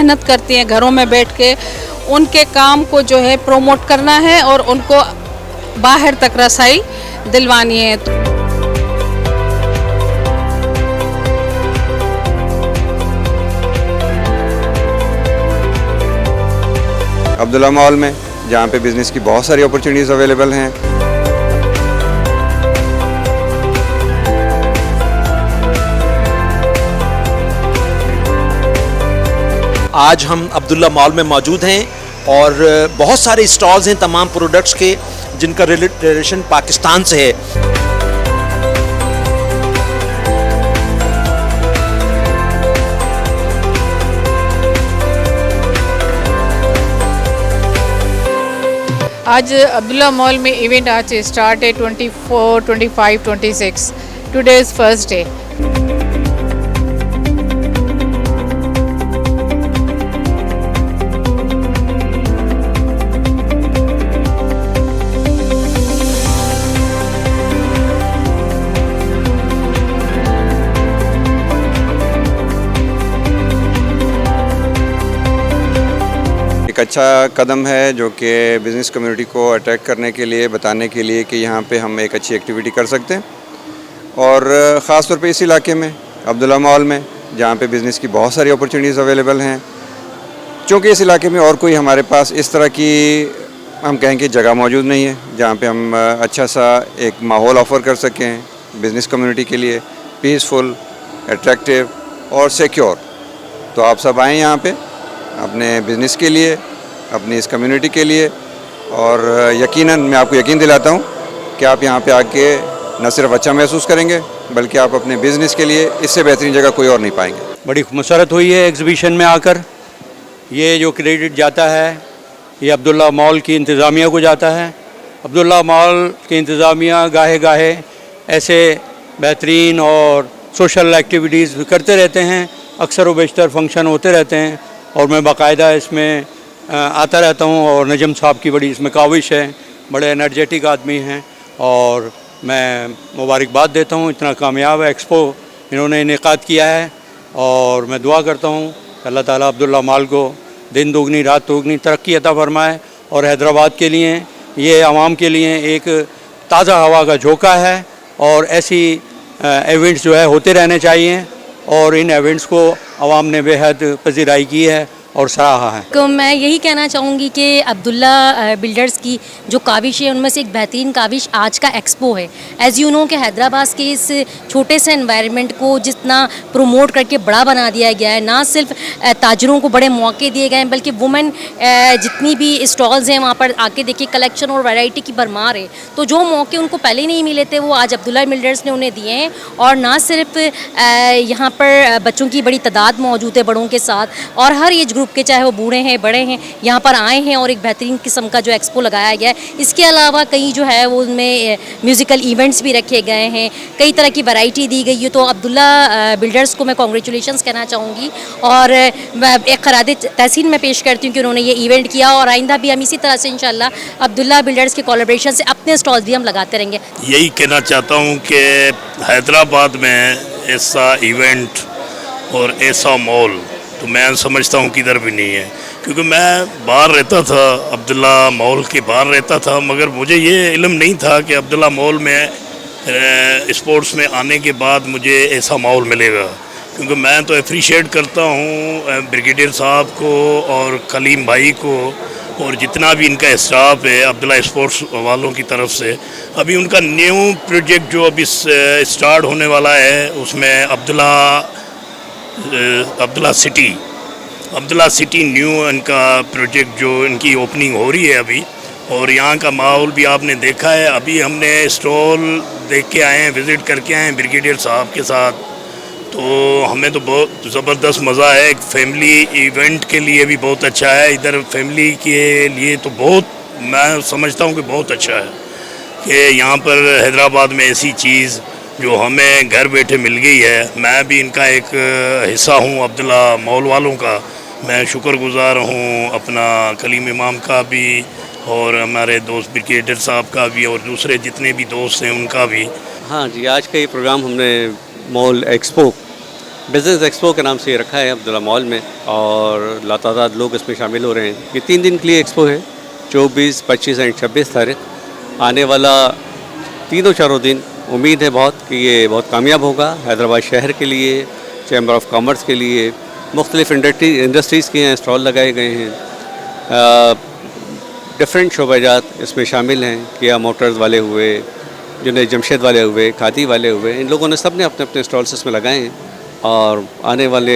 मेहनत करती हैं घरों में बैठ के, उनके काम को जो है प्रमोट करना है और उनको बाहर तक रसाई दिलवानी है। अब्दुल्ला मॉल में जहाँ पे बिज़नेस की बहुत सारी अपॉर्चुनिटीज़ अवेलेबल हैं। आज हम अब्दुल्ला मॉल में मौजूद हैं और बहुत सारे स्टॉल्स हैं तमाम प्रोडक्ट्स के जिनका रिलेशन पाकिस्तान से है। आज अब्दुल्ला मॉल में इवेंट आज स्टार्ट है 24, 25, 26। Today is first day. एक अच्छा कदम है जो कि बिज़नेस कम्युनिटी को अट्रैक्ट करने के लिए, बताने के लिए कि यहाँ पे हम एक अच्छी एक्टिविटी कर सकते हैं। और ख़ास तौर पे इस इलाके में अब्दुल्ला मॉल में जहाँ पे बिज़नेस की बहुत सारी अपॉर्चुनिटीज़ अवेलेबल हैं, क्योंकि इस इलाके में और कोई हमारे पास इस तरह की हम कहें कि जगह मौजूद नहीं है जहाँ पे हम अच्छा सा एक माहौल ऑफ़र कर सकें बिज़नेस कम्युनिटी के लिए, पीसफुल, अट्रैक्टिव और सिक्योर। तो आप सब आएँ यहाँ पे अपने बिज़नेस के लिए, अपनी इस कम्युनिटी के लिए, और यकीनन मैं आपको यकीन दिलाता हूँ कि आप यहाँ पे आके न सिर्फ अच्छा महसूस करेंगे बल्कि आप अपने बिज़नेस के लिए इससे बेहतरीन जगह कोई और नहीं पाएंगे। बड़ी मसरत हुई है एग्ज़िबिशन में आकर। ये जो क्रेडिट जाता है ये अब्दुल्ला मॉल की इंतज़ामिया को जाता है। अब्दुल्ला मॉल की इंतज़ामिया गाहे गाहे ऐसे बेहतरीन और सोशल एक्टिविटीज़ करते रहते हैं, अक्सर व बेशतर फंक्शन होते रहते हैं और मैं बाकायदा इसमें आता रहता हूँ। और नजम साहब की बड़ी इसमें काविश है, बड़े एनर्जेटिक आदमी हैं और मैं मुबारकबाद देता हूँ। इतना कामयाब एक्सपो इन्होंने इनेकाद किया है और मैं दुआ करता हूँ कि अल्लाह ताला अब्दुल्ला मॉल को दिन दोगुनी रात दोगुनी तरक्की अता फरमाए और हैदराबाद के लिए, ये आवाम के लिए एक ताज़ा हवा का झोंका है। और ऐसी इवेंट्स जो है होते रहने चाहिए और इन इवेंट्स को आवाम ने बेहद पजीराई की है और सराहा है। तो मैं यही कहना चाहूँगी कि अब्दुल्ला बिल्डर्स की जो काविश है उनमें से एक बेहतरीन काविश आज का एक्सपो है। एज़ यू नो कि हैदराबाद के इस छोटे से एनवायरनमेंट को जितना प्रमोट करके बड़ा बना दिया गया है, ना सिर्फ ताजरों को बड़े मौके दिए गए हैं बल्कि वुमेन जितनी भी स्टॉल्स हैं वहाँ पर आके देखिए कलेक्शन और वैरायटी की भरमार है। तो जो मौके उनको पहले नहीं मिले थे वो आज अब्दुल्ला बिल्डर्स ने उन्हें दिए हैं। और ना सिर्फ यहाँ पर बच्चों की बड़ी तादाद मौजूद है बड़ों के साथ, और हर एज ग्रुप के, चाहे वो बूढ़े हैं बड़े हैं, यहाँ पर आए हैं और एक बेहतरीन किस्म का जो एक्सपो लगाया गया है। इसके अलावा कई जो है वो उनमें म्यूज़िकल इवेंट्स भी रखे गए हैं, कई तरह की वैरायटी दी गई है। तो अब्दुल्ला बिल्डर्स को मैं कॉन्ग्रेचुलेशंस कहना चाहूँगी और एक खरादे तहसीन में पेश करती हूँ कि उन्होंने ये इवेंट किया और आइंदा भी हम इसी तरह से इंशाल्लाह अब्दुल्ला बिल्डर्स के कोलैबोरेशन से अपने स्टॉल्स भी हम लगाते रहेंगे। यही कहना चाहता हूँ कि हैदराबाद में ऐसा इवेंट और ऐसा मॉल तो मैं समझता हूँ किधर भी नहीं है, क्योंकि मैं बाहर रहता था, अब्दुल्ला मॉल के बाहर रहता था, मगर मुझे ये इल्म नहीं था कि अब्दुल्ला मॉल में स्पोर्ट्स में आने के बाद मुझे ऐसा मॉल मिलेगा। क्योंकि मैं तो अप्रिशिएट करता हूँ ब्रिगेडियर साहब को और कलीम भाई को और जितना भी इनका स्टाफ है अब्दुल्ला स्पोर्ट्स वालों की तरफ से। अभी उनका न्यू प्रोजेक्ट जो अभी स्टार्ट होने वाला है उसमें अब्दुल्ला सिटी न्यू इनका प्रोजेक्ट जो इनकी ओपनिंग हो रही है अभी, और यहाँ का माहौल भी आपने देखा है। अभी हमने स्टॉल देख के आए हैं, विज़िट करके आए हैं ब्रिगेडियर साहब के साथ, तो हमें तो बहुत ज़बरदस्त मज़ा है। एक फैमिली इवेंट के लिए भी बहुत अच्छा है, इधर फैमिली के लिए तो बहुत, मैं समझता हूँ कि बहुत अच्छा है कि यहाँ पर हैदराबाद में ऐसी चीज़ जो हमें घर बैठे मिल गई है। मैं भी इनका एक हिस्सा हूँ अब्दुल्ला मॉल वालों का। मैं शुक्रगुज़ार हूँ अपना कलीम इमाम का भी और हमारे दोस्त ब्रिगेडियर साहब का भी और दूसरे जितने भी दोस्त हैं उनका भी। हाँ जी, आज का ये प्रोग्राम हमने मॉल एक्सपो बिज़नेस एक्सपो के नाम से ये रखा है अब्दुल्ला मॉल में, और लातादाद लोग इसमें शामिल हो रहे हैं। ये 3 दिन के लिए एक्सपो है, 24, 25 एंड 26 तारीख। आने वाला तीनों चारों दिन उम्मीद है बहुत कि ये बहुत कामयाब होगा हैदराबाद शहर के लिए, चैम्बर ऑफ कॉमर्स के लिए। मुख्तलिफ इंडस्ट्रीज़ के यहाँ स्टॉल लगाए गए हैं। डिफरेंट शोबाजात इसमें शामिल हैं, किया मोटर्स वाले हुए, जुनैद जमशेद वाले हुए, खादी वाले हुए, इन लोगों ने सब ने अपने अपने स्टॉल्स इसमें लगाए हैं। और आने वाले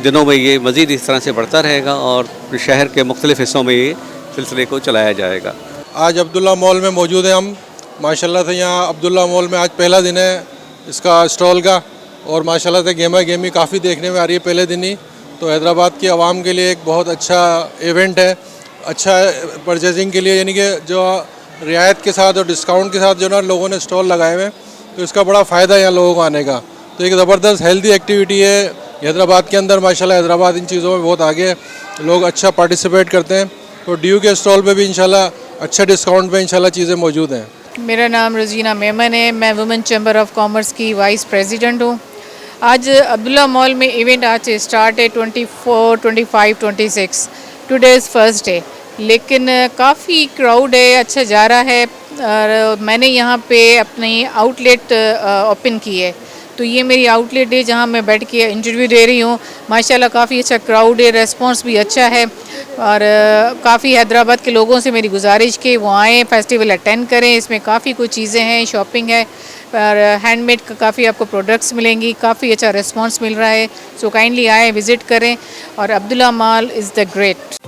दिनों में ये मज़ीद इस तरह से बढ़ता रहेगा और शहर के मुख्तलिफ हिस्सों में ये सिलसिले को चलाया जाएगा। आज अब्दुल्ला मॉल में मौजूद हैं हम माशाल्लाह से। यहाँ अब्दुल्ला मॉल में आज पहला दिन है इसका स्टॉल का, और माशाल्लाह से गेमा गेमी काफ़ी देखने में आ रही है पहले दिन ही। तो हैदराबाद की आवाम के लिए एक बहुत अच्छा इवेंट है, अच्छा परचेजिंग के लिए, यानी कि जो रियायत के साथ और डिस्काउंट के साथ जो ना लोगों ने स्टॉल लगाए हुए हैं, तो इसका बड़ा फ़ायदा है यहाँ लोगों को आने का। तो एक ज़बरदस्त हेल्दी एक्टिविटी है हैदराबाद के अंदर। माशाल्लाह हैदराबाद इन चीज़ों में बहुत आगे है, लोग अच्छा पार्टिसिपेट करते हैं। तो ड्यू के स्टॉल पे भी इंशाल्लाह अच्छा डिस्काउंट पे इंशाल्लाह चीज़ें मौजूद हैं। मेरा नाम रजीना मेमन है, मैं वुमेन चैम्बर ऑफ कॉमर्स की वाइस प्रेसिडेंट हूँ। आज अब्दुल्ला मॉल में इवेंट आज से स्टार्ट है 24, 25, 26। टुडे इज़ फर्स्ट डे, लेकिन काफ़ी क्राउड है, अच्छा जा रहा है। और मैंने यहाँ पे अपनी आउटलेट ओपन की है, तो ये मेरी आउटलेट है जहाँ मैं बैठ के इंटरव्यू दे रही हूँ। माशाल्लाह काफ़ी अच्छा क्राउड है, रेस्पॉन्स भी अच्छा है। और काफ़ी हैदराबाद के लोगों से मेरी गुजारिश कि वो आएँ, फेस्टिवल अटेंड करें। इसमें काफ़ी कुछ चीज़ें हैं, शॉपिंग है और हैंडमेड का काफ़ी आपको प्रोडक्ट्स मिलेंगी। काफ़ी अच्छा रेस्पॉन्स मिल रहा है, सो काइंडली आए, विज़िट करें। और Abdullah mall is the great.